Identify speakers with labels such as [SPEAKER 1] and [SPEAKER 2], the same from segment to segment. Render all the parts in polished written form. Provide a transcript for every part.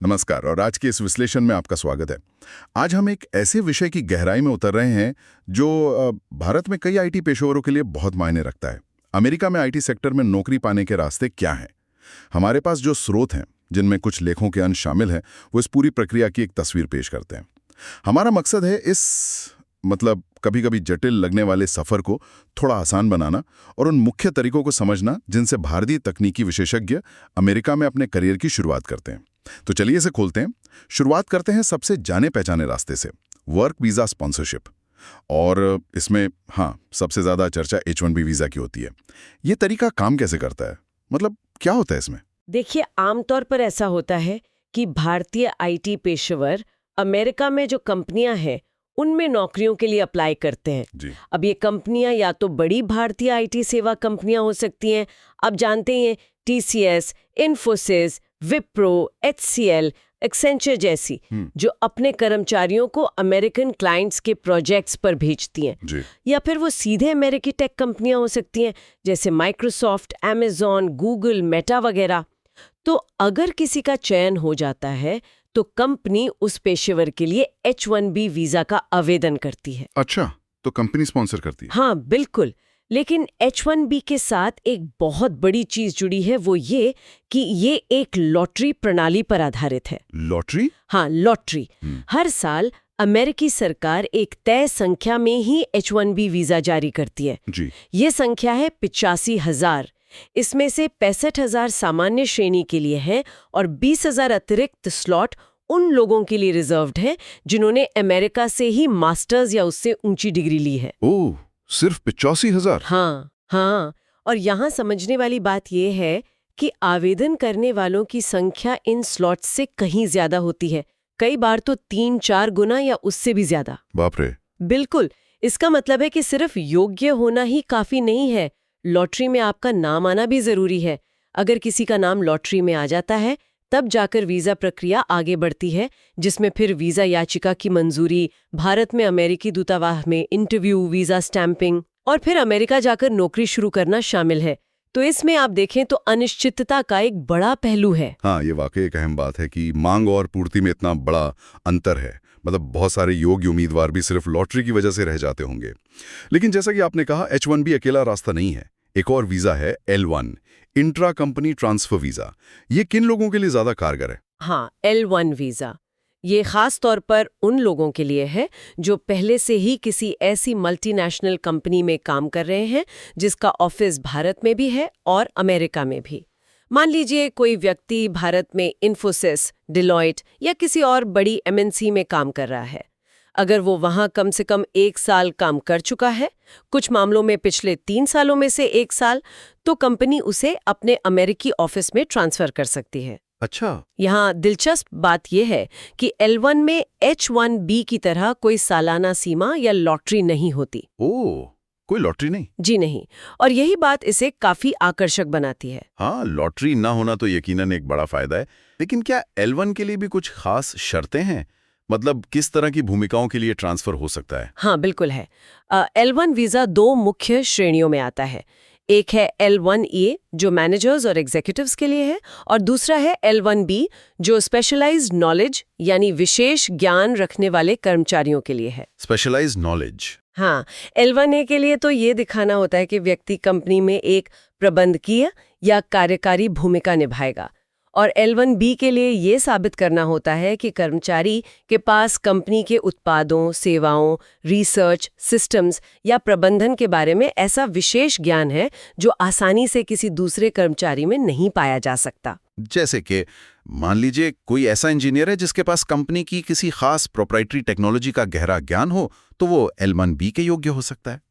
[SPEAKER 1] नमस्कार और आज के इस विश्लेषण में आपका स्वागत है। आज हम एक ऐसे विषय की गहराई में उतर रहे हैं जो भारत में कई आईटी पेशेवरों के लिए बहुत मायने रखता है। अमेरिका में आईटी सेक्टर में नौकरी पाने के रास्ते क्या हैं? हमारे पास जो स्रोत हैं, जिनमें कुछ लेखों के अंश शामिल हैं, वो इस पूरी प्रक्रिया की एक तस्वीर पेश करते हैं। हमारा मकसद है कभी कभी जटिल लगने वाले सफर को थोड़ा आसान बनाना और उन मुख्य तरीकों को समझना जिनसे भारतीय तकनीकी विशेषज्ञ अमेरिका में अपने करियर की शुरुआत करते हैं। तो चलिए इसे खोलते हैं। शुरुआत करते हैं सबसे जाने पहचाने रास्ते से, वर्क वीजा स्पॉन्सरशिप। और इसमें सबसे ज्यादा चर्चा H-1B वीजा की होती है। ये तरीका काम कैसे करता है? क्या होता है इसमें?
[SPEAKER 2] देखिए, आमतौर पर ऐसा होता है कि भारतीय आईटी पेशेवर अमेरिका में जो कंपनियां हैं उनमें नौकरियों के लिए अप्लाई करते हैं
[SPEAKER 1] जी।
[SPEAKER 2] अब ये कंपनियां या तो बड़ी भारतीय आईटी सेवा कंपनियां हो सकती हैं। आप जानते हैं, TCS, Infosys, Wipro, HCL, Accenture जैसी, जो अपने कर्मचारियों को अमेरिकन क्लाइंट्स के प्रोजेक्ट्स पर भेजती हैं।
[SPEAKER 1] जी।
[SPEAKER 2] या फिर वो सीधे अमेरिकी टेक कंपनियां हो सकती हैं, जैसे माइक्रोसॉफ्ट, Amazon, गूगल, मेटा वगैरह। तो अगर किसी का चयन हो जाता है तो कंपनी उस पेशेवर के लिए H-1B वीजा का आवेदन करती है।
[SPEAKER 1] अच्छा, तो कंपनी स्पॉन्सर करती है?
[SPEAKER 2] हाँ, बिल्कुल। लेकिन H-1B के साथ एक बहुत बड़ी चीज जुड़ी है, वो ये कि ये एक लॉटरी प्रणाली पर आधारित है।
[SPEAKER 1] लॉटरी?
[SPEAKER 2] हाँ, लॉटरी। हर साल अमेरिकी सरकार एक तय संख्या में ही H-1B वीजा जारी करती है।
[SPEAKER 1] जी।
[SPEAKER 2] ये संख्या है 85,000। इसमें से 65,000 सामान्य श्रेणी के लिए हैं और 20,000 अतिरिक्त स्लॉट उन लोगों के लिए रिजर्व्ड हैं जिन्होंने अमेरिका से ही मास्टर्स या उससे ऊंची डिग्री ली है।
[SPEAKER 1] ओह, सिर्फ 85,000?
[SPEAKER 2] हाँ। और यहाँ समझने वाली बात यह है कि आवेदन करने वालों की संख्या इन स्लॉट्स से कहीं ज्यादा होती है, कई बार तो 3-4 गुना या उससे भी ज्यादा।
[SPEAKER 1] बाप रे।
[SPEAKER 2] बिल्कुल। इसका मतलब है कि सिर्फ योग्य होना ही काफी नहीं है, लॉटरी में आपका नाम आना भी जरूरी है। अगर किसी का नाम लॉटरी में आ जाता है तब जाकर वीजा प्रक्रिया आगे बढ़ती है, जिसमें फिर वीजा याचिका की मंजूरी, भारत में अमेरिकी दूतावास में इंटरव्यू, वीजा स्टैंपिंग और फिर अमेरिका जाकर नौकरी शुरू करना शामिल है। तो इसमें आप देखें तो अनिश्चितता का एक बड़ा पहलू है।
[SPEAKER 1] हाँ, ये वाकई एक अहम बात है कि मांग और पूर्ति में इतना बड़ा अंतर है। बहुत सारे योग्य उम्मीदवार भी सिर्फ लॉटरी की वजह से रह जाते होंगे। लेकिन जैसा कि आपने कहा, H-1B अकेला रास्ता नहीं है। एक और वीजा है L-1, intra company transfer visa. ये किन लोगों के लिए ज्यादा कारगर है?
[SPEAKER 2] हाँ, L-1 वीजा ये खास तौर पर उन लोगों के लिए है जो पहले से ही किसी ऐसी मल्टीनेशनल कंपनी में काम कर रहे हैं जिसका ऑफिस भारत में भी है और अमेरिका में भी। मान लीजिए कोई व्यक्ति भारत में इन्फोसिस, डिलॉयट या किसी और बड़ी MNC में काम कर रहा है। अगर वो वहां कम से कम 1 साल काम कर चुका है, कुछ मामलों में पिछले 3 सालों में से 1 साल, तो कंपनी उसे अपने अमेरिकी ऑफिस में ट्रांसफर कर सकती है।
[SPEAKER 1] अच्छा।
[SPEAKER 2] यहाँ दिलचस्प बात यह है कि L-1 में H-1B की तरह कोई सालाना सीमा या लॉटरी नहीं होती।
[SPEAKER 1] ओह, कोई लॉटरी नहीं?
[SPEAKER 2] जी नहीं। और यही बात इसे काफी आकर्षक बनाती है।
[SPEAKER 1] हाँ, लॉटरी ना होना तो यकीनन एक बड़ा फायदा है। लेकिन क्या L-1 के लिए भी कुछ खास शर्तें हैं? किस तरह की भूमिकाओं के लिए ट्रांसफर हो सकता है?
[SPEAKER 2] हाँ, बिल्कुल है। L-1 वीजा 2 मुख्य श्रेणियों में आता है। एक है L-1A जो मैनेजर्स और एग्जीक्यूटिव्स के लिए है, और दूसरा है L-1B जो स्पेशलाइज्ड नॉलेज यानी विशेष ज्ञान रखने वाले कर्मचारियों के लिए है।
[SPEAKER 1] Specialised knowledge?
[SPEAKER 2] हाँ, L-1A के लिए तो ये दिखाना होता है कि व्यक्ति कंपनी में एक प्रबंधकीय या कार्यकारी भूमिका निभाएगा, और L-1B के लिए ये साबित करना होता है कि कर्मचारी के पास कंपनी के उत्पादों, सेवाओं, रिसर्च, सिस्टम्स या प्रबंधन के बारे में ऐसा विशेष ज्ञान है जो आसानी से किसी दूसरे कर्मचारी में नहीं पाया जा सकता।
[SPEAKER 1] जैसे कि मान लीजिए कोई ऐसा इंजीनियर है जिसके पास कंपनी की किसी खास प्रोप्राइटरी टेक्नोलॉजी का गहरा ज्ञान हो, तो वो L-1B के योग्य हो सकता है।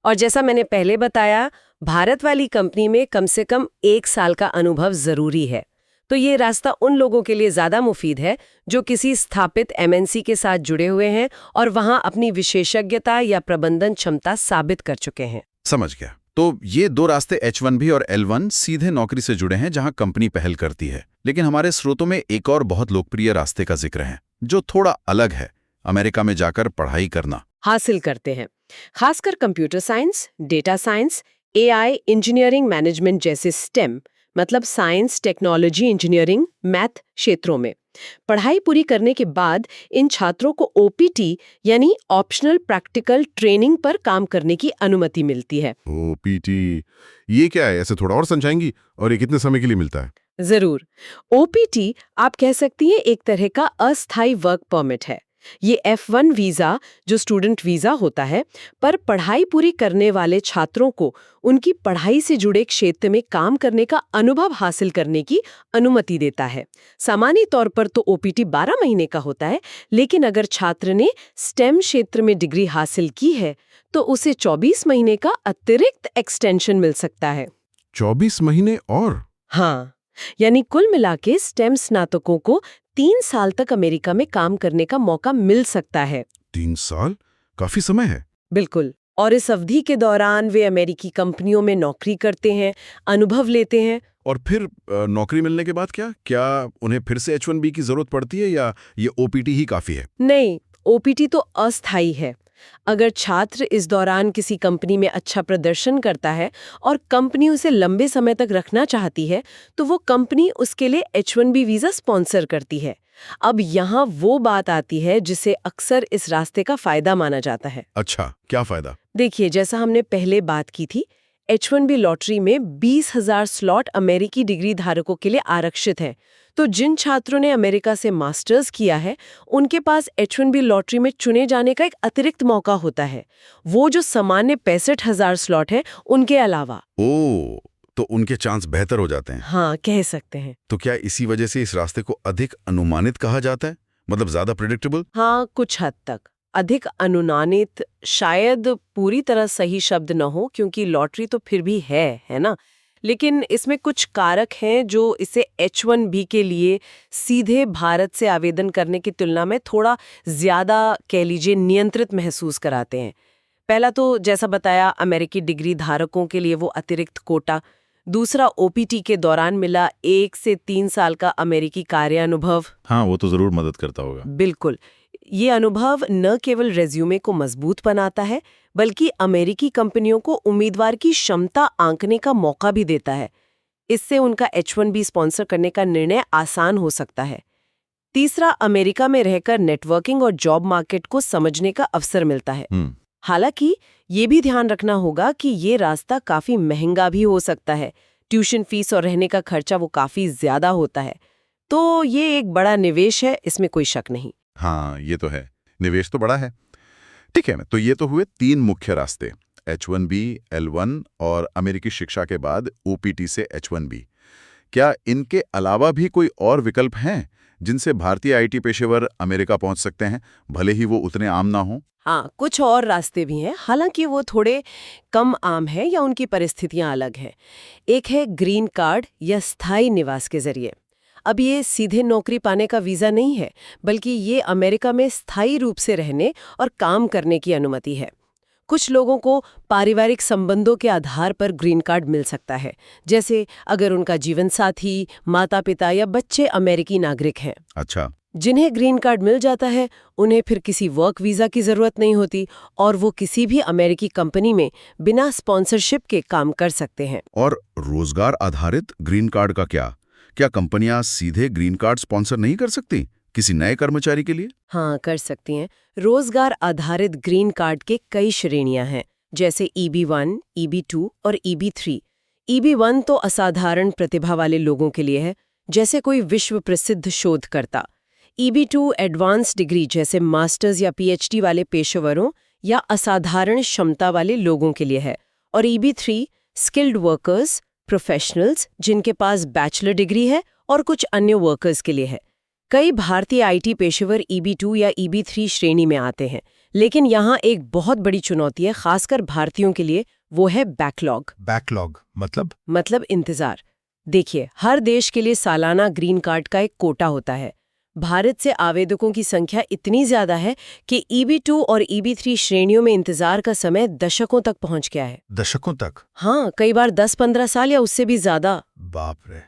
[SPEAKER 2] और जैसा मैंने पहले बताया, भारत वाली कंपनी में कम से कम 1 साल का अनुभव जरूरी है। तो ये रास्ता उन लोगों के लिए ज्यादा मुफीद है जो किसी स्थापित MNC के साथ जुड़े हुए हैं और वहां अपनी विशेषज्ञता या प्रबंधन क्षमता साबित कर चुके हैं।
[SPEAKER 1] समझ गया। तो ये 2 रास्ते H-1B और L-1 सीधे नौकरी से जुड़े हैं जहां कंपनी पहल करती है। लेकिन हमारे स्रोतों में एक और बहुत लोकप्रिय रास्ते का जिक्र है जो थोड़ा अलग है, अमेरिका में जाकर पढ़ाई करना।
[SPEAKER 2] हासिल करते हैं। खासकर computer science, data science, AI, engineering management जैसे STEM मतलब साइंस, टेक्नोलॉजी, इंजीनियरिंग, मैथ क्षेत्रों में। पढ़ाई पूरी करने के बाद इन छात्रों को ओपीटी यानी ऑप्शनल प्रैक्टिकल ट्रेनिंग पर काम करने की अनुमति मिलती है।
[SPEAKER 3] ओपीटी, ये क्या है? ऐसे थोड़ा और समझाएंगी? और ये कितने समय के लिए मिलता है?
[SPEAKER 2] जरूर। ओपीटी आप कह सकती हैं एक तरह का अस्थायी वर्क परमिट है। ये F1 वीजा जो स्टूडेंट वीजा होता है, पर पढ़ाई पूरी करने वाले छात्रों को उनकी पढ़ाई से जुड़े क्षेत्र में काम करने का अनुभव हासिल करने की अनुमति देता है। सामान्य तौर पर तो ओपीटी 12 महीने का होता है, लेकिन अगर छात्र ने स्टेम क्षेत्र में डिग्री हासिल की है तो उसे 24 महीने का अतिरिक्त एक्सटेंशन मिल सकता है।
[SPEAKER 3] 24 महीने और?
[SPEAKER 2] हाँ, यानी कुल मिला के स्टेम स्नातकों को 3 साल तक अमेरिका में काम करने का मौका मिल सकता है।
[SPEAKER 3] 3 साल? काफी समय है।
[SPEAKER 2] बिल्कुल। और इस अवधि के दौरान वे अमेरिकी कंपनियों में नौकरी करते हैं, अनुभव लेते हैं।
[SPEAKER 3] और फिर नौकरी मिलने के बाद क्या उन्हें फिर से H1B की जरूरत पड़ती है या ये ओपीटी ही काफी है?
[SPEAKER 2] नहीं, ओपीटी तो अस्थायी है। अगर छात्र इस दौरान किसी कंपनी में अच्छा प्रदर्शन करता है और कंपनी उसे लंबे समय तक रखना चाहती है, तो वो कंपनी उसके लिए H1B वीजा स्पॉन्सर करती है। अब यहाँ वो बात आती है जिसे अक्सर इस रास्ते का फायदा माना जाता है।
[SPEAKER 3] अच्छा, क्या फायदा?
[SPEAKER 2] देखिए, जैसा हमने पहले बात की थी, H1B लॉटरी में 20,000 स्लॉट अमेरिकी डिग्री धारकों के लिए आरक्षित हैं। तो जिन छात्रों ने अमेरिका से मास्टर्स किया है, उनके पास H1B लॉटरी में चुने जाने का एक अतिरिक्त मौका होता है, वो जो सामान्य 65,000 स्लॉट है उनके अलावा।
[SPEAKER 3] ओ, तो उनके चांस बेहतर हो जाते हैं।
[SPEAKER 2] हाँ, कह सकते हैं।
[SPEAKER 3] तो क्या इसी वजह से इस रास्ते को अधिक अनुमानित कहा जाता है? मतलब ज्यादा प्रेडिक्टेबल?
[SPEAKER 2] हाँ, कुछ हद तक। अधिक अनुमानित शायद पूरी तरह सही शब्द न हो, क्योंकि लॉटरी तो फिर भी है ना? लेकिन इसमें कुछ कारक हैं जो इसे H1B के लिए सीधे भारत से आवेदन करने की तुलना में थोड़ा ज्यादा, कह लीजिए, नियंत्रित महसूस कराते हैं। पहला तो जैसा बताया, अमेरिकी डिग्री धारकों के लिए वो अतिरिक्त कोटा। दूसरा, ओपीटी के दौरान मिला 1 से 3 साल का अमेरिकी कार्यानुभव।
[SPEAKER 3] हाँ, वो तो जरूर मदद करता होगा।
[SPEAKER 2] बिल्कुल। ये अनुभव न केवल रेज्यूमे को मजबूत बनाता है, बल्कि अमेरिकी कंपनियों को उम्मीदवार की क्षमता आंकने का मौका भी देता है। इससे उनका H1B स्पॉन्सर करने का निर्णय आसान हो सकता है। तीसरा, अमेरिका में रहकर नेटवर्किंग और जॉब मार्केट को समझने का अवसर मिलता है। हालांकि ये भी ध्यान रखना होगा कि ये रास्ता काफी महंगा भी हो सकता है। ट्यूशन फीस और रहने का खर्चा वो काफी ज्यादा होता है। तो ये एक बड़ा निवेश है, इसमें कोई शक नहीं।
[SPEAKER 3] हाँ, ये तो है, निवेश तो बड़ा है। ठीक है, तो ये तो हुए 3 मुख्य रास्ते, H1B, L1 और अमेरिकी शिक्षा के बाद OPT से H1B। क्या इनके अलावा भी कोई और विकल्प हैं जिनसे भारतीय आईटी पेशेवर अमेरिका पहुंच सकते हैं, भले ही वो उतने आम ना हों?
[SPEAKER 2] हाँ, कुछ और रास्ते भी हैं, हालांकि वो थोड़े कम आम है या उनकी परिस्थितियां अलग हैं। एक है ग्रीन कार्ड या स्थायी निवास के जरिए। अब ये सीधे नौकरी पाने का वीजा नहीं है, बल्कि ये अमेरिका में स्थायी रूप से रहने और काम करने की अनुमति है। कुछ लोगों को पारिवारिक संबंधों के आधार पर ग्रीन कार्ड मिल सकता है, जैसे अगर उनका जीवन साथी, माता पिता या बच्चे अमेरिकी नागरिक हैं।
[SPEAKER 3] अच्छा।
[SPEAKER 2] जिन्हें ग्रीन कार्ड मिल जाता है, उन्हें फिर किसी वर्क वीजा की जरूरत नहीं होती और वो किसी भी अमेरिकी कंपनी में बिना स्पॉन्सरशिप के काम कर सकते हैं।
[SPEAKER 1] और रोजगार आधारित ग्रीन कार्ड का क्या कंपनियां सीधे ग्रीन कार्ड स्पॉन्सर नहीं कर सकती किसी नए कर्मचारी के लिए?
[SPEAKER 2] हाँ, कर सकती हैं। रोजगार आधारित ग्रीन कार्ड के कई श्रेणियां हैं, जैसे EB1, EB2 और EB3। EB1 तो असाधारण प्रतिभा वाले लोगों के लिए है, जैसे कोई विश्व प्रसिद्ध शोधकर्ता। EB2 एडवांस डिग्री जैसे मास्टर्स या PhD वाले पेशेवरों या असाधारण क्षमता वाले लोगों के लिए है। और EB3 स्किल्ड वर्कर्स, प्रोफेशनल्स जिनके पास बैचलर डिग्री है और कुछ अन्य वर्कर्स के लिए है। कई भारतीय आईटी पेशेवर EB2 या EB3 श्रेणी में आते हैं, लेकिन यहाँ एक बहुत बड़ी चुनौती है, खासकर भारतीयों के लिए, वो है बैकलॉग।
[SPEAKER 3] बैकलॉग
[SPEAKER 2] मतलब इंतजार। देखिए, हर देश के लिए सालाना ग्रीन कार्ड का एक कोटा होता है। भारत से आवेदकों की संख्या इतनी ज्यादा है कि EB2 और EB3 श्रेणियों में इंतजार का समय दशकों तक पहुंच गया है।
[SPEAKER 3] दशकों तक?
[SPEAKER 2] हाँ, कई बार 10-15 साल या उससे भी ज्यादा।
[SPEAKER 3] बाप रे,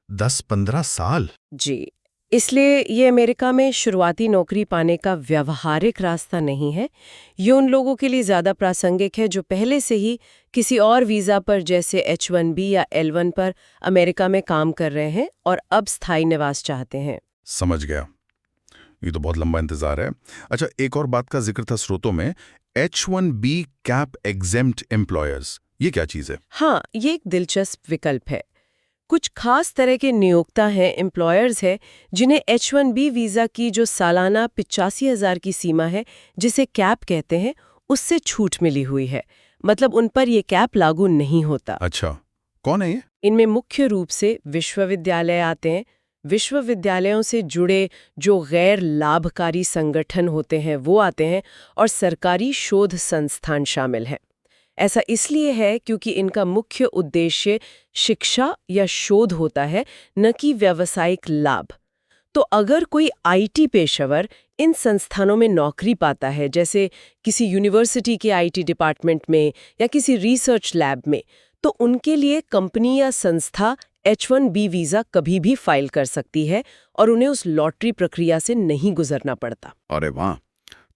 [SPEAKER 3] 10-15 साल?
[SPEAKER 2] जी। इसलिए ये अमेरिका में शुरुआती नौकरी पाने का व्यावहारिक रास्ता नहीं है। ये उन लोगों के लिए ज़्यादा प्रासंगिक है जो पहले से ही किसी और वीज़ा पर जैसे H1B या L1 पर अमेरिका में काम कर रहे हैं और अब स्थायी निवास चाहते हैं।
[SPEAKER 1] समझ गया। ये तो बहुत लंबा इंतजार है। अच्छा, एक और बात का जिक्र था स्रोतों में, H1B कैप एग्जेम्प्ट एम्प्लॉयर्स। ये क्या चीज़ है?
[SPEAKER 2] हाँ, ये एक दिलचस्प विकल्प है। कुछ खास तरह के नियोक्ता हैं, एम्प्लॉयर्स हैं, जिन्हें H1B वीज़ा की जो सालाना 85,000 की सीमा है, जिसे कैप कहते हैं, उससे छूट मिली हुई है। मतलब उन पर ये कैप लागू नहीं होता।
[SPEAKER 1] अच्छा, कौन है ये?
[SPEAKER 2] इनमें मुख्य रूप से विश्वविद्यालय आते हैं। विश्वविद्यालयों से जुड़े जो गैर लाभकारी संगठन होते हैं वो आते हैं, और सरकारी शोध संस्थान शामिल हैं। ऐसा इसलिए है क्योंकि इनका मुख्य उद्देश्य शिक्षा या शोध होता है, न कि व्यावसायिक लाभ। तो अगर कोई आईटी पेशेवर इन संस्थानों में नौकरी पाता है, जैसे किसी यूनिवर्सिटी के आईटी डिपार्टमेंट में या किसी रिसर्च लैब में, तो उनके लिए कंपनी या संस्था H1B वीज़ा कभी भी फाइल कर सकती है और उन्हें उस लॉटरी प्रक्रिया से नहीं गुजरना पड़ता।
[SPEAKER 3] अरे वाह,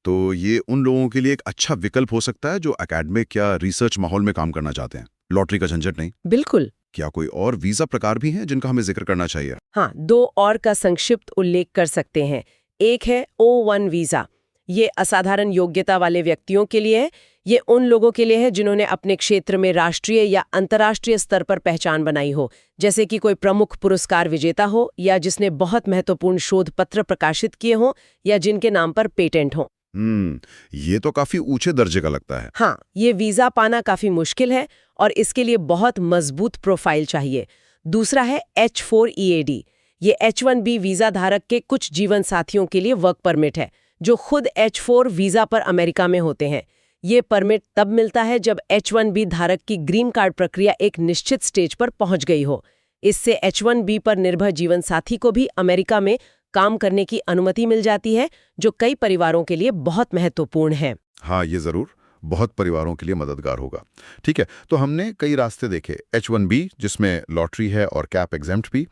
[SPEAKER 3] तो ये उन लोगों के लिए एक अच्छा विकल्प हो सकता है जो एकेडमिक या रिसर्च माहौल में काम करना चाहते हैं। लॉटरी का झंझट नहीं।
[SPEAKER 2] बिल्कुल।
[SPEAKER 3] क्या कोई और वीजा प्रकार भी हैं जिनका हमें जिक्र करना चाहिए?
[SPEAKER 2] हाँ, 2 और का संक्षिप्त उल्लेख कर सकते हैं। एक है O1 वीज़ा। ये असाधारण योग्यता वाले व्यक्तियों के लिए है। ये उन लोगों के लिए है जिन्होंने अपने क्षेत्र में राष्ट्रीय या अंतर्राष्ट्रीय स्तर पर पहचान बनाई हो, जैसे कि कोई प्रमुख पुरस्कार विजेता हो, या जिसने बहुत महत्वपूर्ण शोध पत्र प्रकाशित किए हों, या जिनके नाम पर पेटेंट हो।
[SPEAKER 3] ये तो काफी ऊंचे दर्जे का लगता है।
[SPEAKER 2] हाँ, ये वीज़ा पाना काफ़ी मुश्किल है और इसके लिए बहुत मजबूत प्रोफाइल चाहिए। दूसरा है H4 EAD। ये H1B वीज़ा धारक के कुछ जीवन साथियों के लिए वर्क परमिट है, जो खुद H4 वीज़ा पर अमेरिका में होते हैं। ये परमिट तब मिलता है जब H1B धारक की ग्रीन कार्ड प्रक्रिया एक निश्चित स्टेज पर पहुंच गई हो। इससे H1B पर निर्भर जीवन साथी को भी अमेरिका में काम करने की अनुमति मिल जाती है, जो कई परिवारों के लिए बहुत महत्वपूर्ण है।
[SPEAKER 3] हाँ, ये जरूर बहुत परिवारों के लिए मददगार होगा। ठीक है, तो हमने कई रास्ते देखे। H1B जिसमें लॉटरी है और कैप एग्जेम्प्ट भी,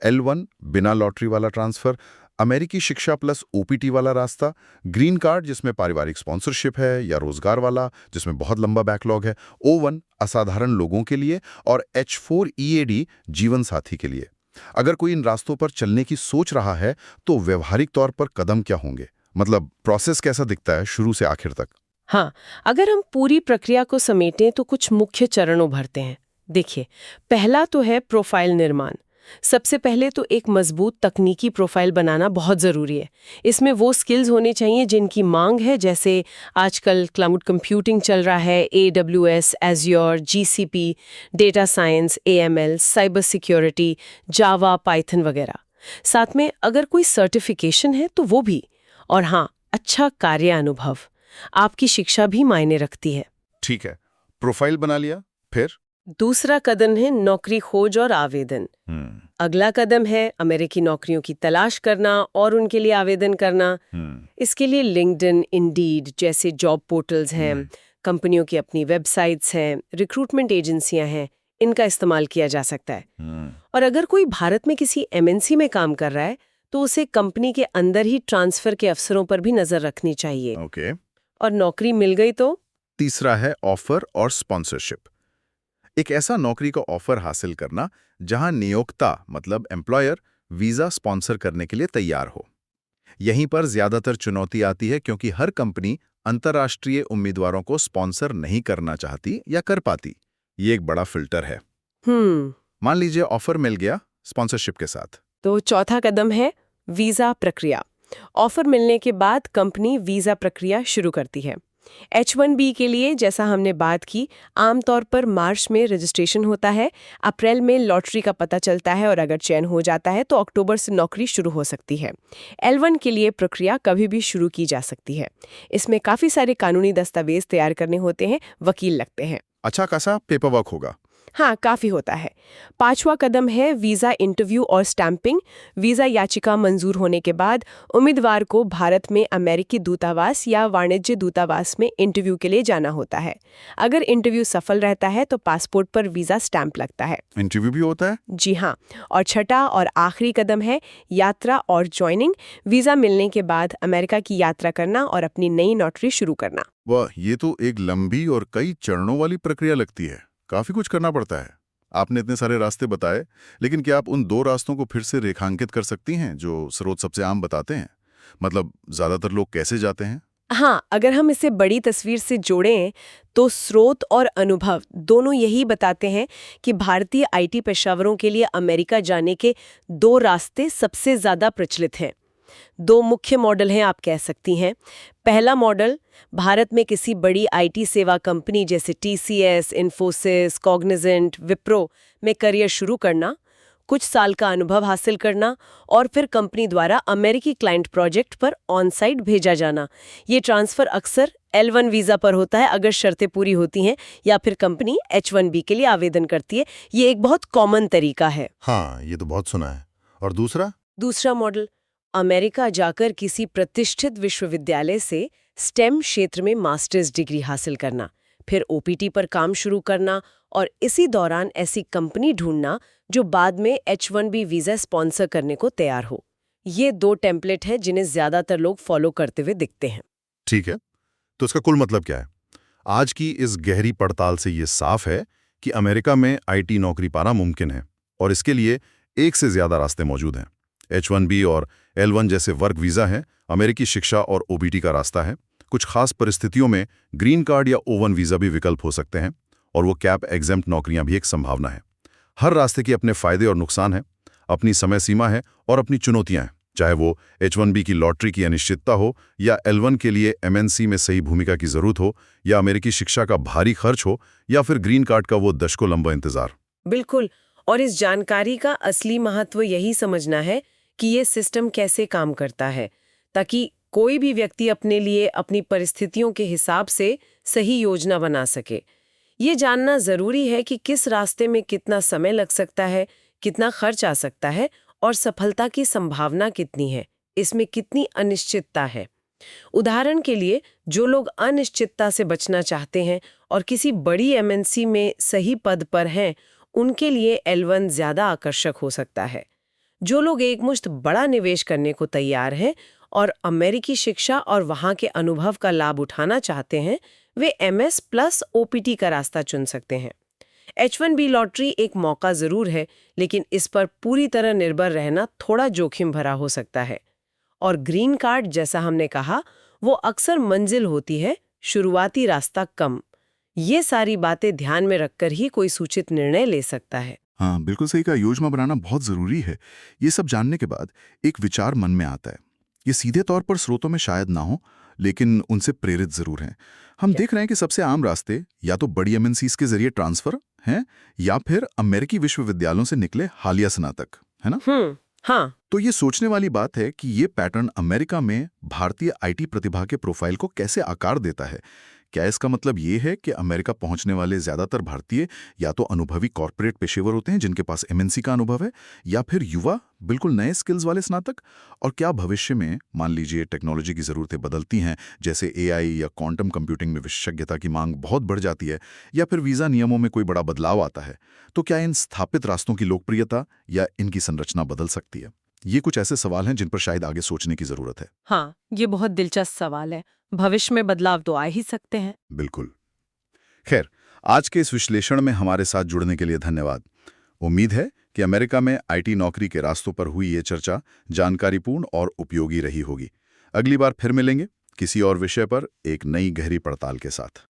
[SPEAKER 3] L1 बिना लॉटरी वाला ट्रांसफर, अमेरिकी शिक्षा प्लस OPT वाला रास्ता, ग्रीन कार्ड जिसमें पारिवारिक स्पॉन्सरशिप है या रोजगार वाला जिसमें बहुत लंबा बैकलॉग है, O1 असाधारण लोगों के लिए, और H4 EAD जीवन साथी के लिए। अगर कोई इन रास्तों पर चलने की सोच रहा है तो व्यवहारिक तौर पर कदम क्या होंगे? मतलब प्रोसेस कैसा दिखता है शुरू से आखिर तक?
[SPEAKER 2] हाँ, अगर हम पूरी प्रक्रिया को समेटें तो कुछ मुख्य चरण उभरते हैं। देखिए, पहला तो है प्रोफाइल निर्माण। सबसे पहले तो एक मजबूत तकनीकी प्रोफाइल बनाना बहुत ज़रूरी है। इसमें वो स्किल्स होने चाहिए जिनकी मांग है, जैसे आजकल क्लाउड कंप्यूटिंग चल रहा है, AWS, Azure, GCP, data science, AML, cyber security, Java, Python वगैरह। साथ में अगर कोई सर्टिफिकेशन है तो वो भी। और हाँ, अच्छा कार्य अनुभव। आपकी शिक्षा भी मायने रखती है।
[SPEAKER 3] ठीक है, प्रोफाइल बना लिया, फिर?
[SPEAKER 2] दूसरा कदम है नौकरी खोज और आवेदन। अगला कदम है अमेरिकी नौकरियों की तलाश करना और उनके लिए आवेदन करना। इसके लिए लिंक्डइन, इंडीड जैसे जॉब पोर्टल्स हैं, कंपनियों की अपनी वेबसाइट्स हैं, रिक्रूटमेंट एजेंसियां हैं, इनका इस्तेमाल किया जा सकता है। और अगर कोई भारत में किसी MNC में काम कर रहा है तो उसे कंपनी के अंदर ही ट्रांसफर के अवसरों पर भी नजर रखनी चाहिए।
[SPEAKER 3] ओके।
[SPEAKER 2] और नौकरी मिल गई तो?
[SPEAKER 3] तीसरा है ऑफर और स्पॉन्सरशिप। एक ऐसा नौकरी का ऑफर हासिल करना जहां नियोक्ता मतलब एम्प्लॉयर वीजा स्पॉन्सर करने के लिए तैयार हो। यहीं पर ज्यादातर चुनौती आती है क्योंकि हर कंपनी अंतर्राष्ट्रीय उम्मीदवारों को स्पॉन्सर नहीं करना चाहती या कर पाती। ये एक बड़ा फिल्टर है। मान लीजिए ऑफर मिल गया स्पॉन्सरशिप के साथ,
[SPEAKER 2] तो चौथा कदम है वीजा प्रक्रिया। ऑफर मिलने के बाद कंपनी वीजा प्रक्रिया शुरू करती है। H1B के लिए जैसा हमने बात की, आमतौर पर मार्च में रजिस्ट्रेशन होता है, अप्रैल में लॉटरी का पता चलता है और अगर चयन हो जाता है तो अक्टूबर से नौकरी शुरू हो सकती है। L1 के लिए प्रक्रिया कभी भी शुरू की जा सकती है। इसमें काफ़ी सारे कानूनी दस्तावेज तैयार करने होते हैं, वकील लगते हैं।
[SPEAKER 3] अच्छा खासा पेपर वर्क होगा।
[SPEAKER 4] हाँ, काफ़ी होता है। 5वां कदम है वीज़ा इंटरव्यू और स्टैंपिंग। वीज़ा याचिका मंजूर होने के बाद उम्मीदवार को भारत में अमेरिकी दूतावास या वाणिज्य दूतावास में इंटरव्यू के लिए जाना होता है। अगर इंटरव्यू सफल रहता है तो पासपोर्ट पर वीज़ा स्टैंप लगता है।
[SPEAKER 3] इंटरव्यू भी होता है?
[SPEAKER 4] जी हाँ। और छठा और आखिरी कदम है यात्रा और ज्वाइनिंग। वीज़ा मिलने के बाद अमेरिका की यात्रा करना और अपनी नई नौकरी शुरू करना।
[SPEAKER 3] वाह, ये तो एक लंबी और कई चरणों वाली प्रक्रिया लगती है। काफी कुछ करना पड़ता है। आपने इतने सारे रास्ते बताए, लेकिन क्या आप उन 2 रास्तों को फिर से रेखांकित कर सकती हैं जो स्रोत सबसे आम बताते हैं? मतलब ज्यादातर लोग कैसे जाते हैं?
[SPEAKER 4] हाँ, अगर हम इसे बड़ी तस्वीर से जोड़ें तो स्रोत और अनुभव दोनों यही बताते हैं कि भारतीय आईटी पेशेवरों के लिए अमेरिका जाने के 2 रास्ते सबसे ज्यादा प्रचलित हैं। 2 मुख्य मॉडल हैं, आप कह सकती हैं। पहला मॉडल, भारत में किसी बड़ी आईटी सेवा कंपनी जैसे टीसीएस, इन्फोसिस, कॉग्निजेंट, विप्रो में करियर शुरू करना, कुछ साल का अनुभव हासिल करना और फिर कंपनी द्वारा अमेरिकी क्लाइंट प्रोजेक्ट पर ऑन साइट भेजा जाना। ये ट्रांसफर अक्सर L1 वीज़ा पर होता है अगर शर्तें पूरी होती हैं, या फिर कंपनी H1B के लिए आवेदन करती है। ये एक बहुत कॉमन तरीका है।
[SPEAKER 3] हाँ, ये तो बहुत सुना है। और दूसरा
[SPEAKER 4] मॉडल, अमेरिका जाकर किसी प्रतिष्ठित विश्वविद्यालय से स्टेम क्षेत्र में मास्टर्स डिग्री हासिल करना, फिर OPT पर काम शुरू करना और इसी दौरान ऐसी कंपनी ढूंढना जो बाद में H1B वीज़ा स्पॉन्सर करने को तैयार हो। ये 2 टेम्पलेट हैं जिन्हें ज्यादातर लोग फॉलो करते हुए दिखते हैं।
[SPEAKER 3] ठीक है, तो इसका कुल मतलब क्या है? आज की इस गहरी पड़ताल से ये साफ है कि अमेरिका में आईटी नौकरी पाना मुमकिन है और इसके लिए एक से ज्यादा रास्ते मौजूद हैं। H1B और L1 जैसे वर्क वीज़ा हैं, अमेरिकी शिक्षा और OPT का रास्ता है। कुछ खास परिस्थितियों में ग्रीन कार्ड या O1 वीज़ा भी विकल्प हो सकते हैं और वो कैप एग्जेम्प्ट नौकरियां भी एक संभावना है। हर रास्ते के अपने फायदे और नुकसान हैं, अपनी समय सीमा है और अपनी चुनौतियां हैं, चाहे वो H1B की लॉटरी की अनिश्चितता हो या L1 के लिए MNC में सही भूमिका की जरूरत हो या अमेरिकी शिक्षा का भारी खर्च हो या फिर ग्रीन कार्ड का वो दशकों लंबा इंतजार।
[SPEAKER 2] बिल्कुल, और इस जानकारी का असली महत्व यही समझना है कि ये सिस्टम कैसे काम करता है, ताकि कोई भी व्यक्ति अपने लिए अपनी परिस्थितियों के हिसाब से सही योजना बना सके। ये जानना जरूरी है कि किस रास्ते में कितना समय लग सकता है, कितना खर्च आ सकता है और सफलता की संभावना कितनी है, इसमें कितनी अनिश्चितता है। उदाहरण के लिए, जो लोग अनिश्चितता से बचना चाहते हैं और किसी बड़ी MNC में सही पद पर हैं, उनके लिए L1 ज्यादा आकर्षक हो सकता है। जो लोग एकमुश्त बड़ा निवेश करने को तैयार हैं और अमेरिकी शिक्षा और वहां के अनुभव का लाभ उठाना चाहते हैं, वे MS प्लस OPT का रास्ता चुन सकते हैं। H1B लॉटरी एक मौका जरूर है, लेकिन इस पर पूरी तरह निर्भर रहना थोड़ा जोखिम भरा हो सकता है। और ग्रीन कार्ड, जैसा हमने कहा, वो अक्सर मंजिल होती है, शुरुआती रास्ता कम। ये सारी बातें ध्यान में रखकर ही कोई सूचित निर्णय ले सकता है।
[SPEAKER 3] हाँ, बिल्कुल सही कहा। योजना बनाना बहुत जरूरी है। ये सब जानने के बाद एक विचार मन में आता है। ये सीधे तौर पर स्रोतों में शायद ना हो, लेकिन उनसे प्रेरित जरूर हैं। हम देख रहे हैं कि सबसे आम रास्ते या तो बड़ी MNCs के जरिए ट्रांसफर हैं या फिर अमेरिकी विश्वविद्यालयों से निकले हालिया स्नातक, है ना?
[SPEAKER 2] हाँ।
[SPEAKER 3] तो ये सोचने वाली बात है कि ये पैटर्न अमेरिका में भारतीय आईटी प्रतिभा के प्रोफाइल को कैसे आकार देता है। क्या इसका मतलब ये है कि अमेरिका पहुंचने वाले ज्यादातर भारतीय या तो अनुभवी कॉर्पोरेट पेशेवर होते हैं जिनके पास MNC का अनुभव है, या फिर युवा बिल्कुल नए स्किल्स वाले स्नातक? और क्या भविष्य में मान लीजिए टेक्नोलॉजी की जरूरतें बदलती हैं, जैसे AI या क्वांटम कंप्यूटिंग में विशेषज्ञता की मांग बहुत बढ़ जाती है, या फिर वीजा नियमों में कोई बड़ा बदलाव आता है, तो क्या इन स्थापित रास्तों की लोकप्रियता या इनकी संरचना बदल सकती है? ये कुछ ऐसे सवाल हैं जिन पर शायद आगे सोचने की जरूरत है।
[SPEAKER 4] हाँ, ये बहुत दिलचस्प सवाल है। भविष्य में बदलाव तो आ ही सकते हैं।
[SPEAKER 3] बिल्कुल। खैर, आज के इस विश्लेषण में हमारे साथ जुड़ने के लिए धन्यवाद। उम्मीद है कि अमेरिका में आईटी नौकरी के रास्तों पर हुई ये चर्चा जानकारीपूर्ण और उपयोगी रही होगी। अगली बार फिर मिलेंगे किसी और विषय पर एक नई गहरी पड़ताल के साथ।